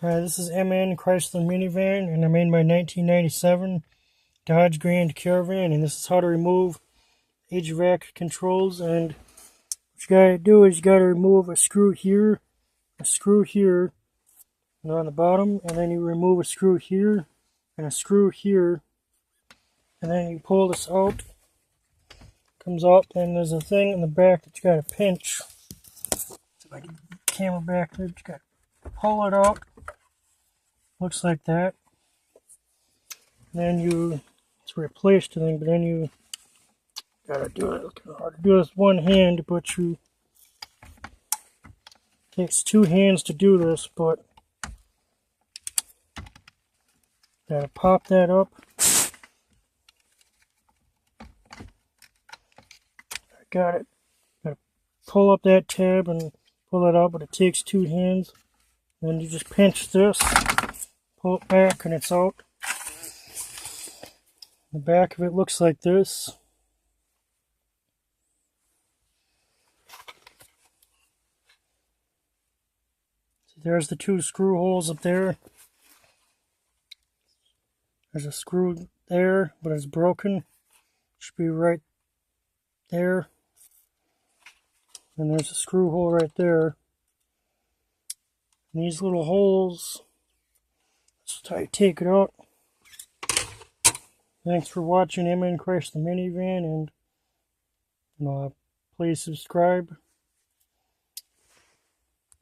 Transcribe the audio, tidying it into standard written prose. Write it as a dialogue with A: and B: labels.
A: This is MN Chrysler Minivan, and I made my 1997 Dodge Grand Caravan, and this is how to remove HVAC controls. And what you gotta do is you gotta remove a screw here, and on the bottom, and then you remove a screw here, and a screw here, and then you pull this out, comes out, and there's a thing in the back that you gotta pinch. So if I get the camera back there, you gotta pull it out. Looks like that. Then it's replaced, I think, but then you gotta do it. It's hard to do this one hand, but it takes two hands to do this, but gotta pop that up. I got it. Gotta pull up that tab and pull it out, but it takes two hands. Then you just pinch this, pull it back, and it's out. The back of it looks like this. See, there's the two screw holes up there. There's a screw there, but it's broken. Should be right there. And there's a screw hole right there. And these little holes, that's how you take it out. Thanks for watching MN Chrysler Minivan, and please subscribe.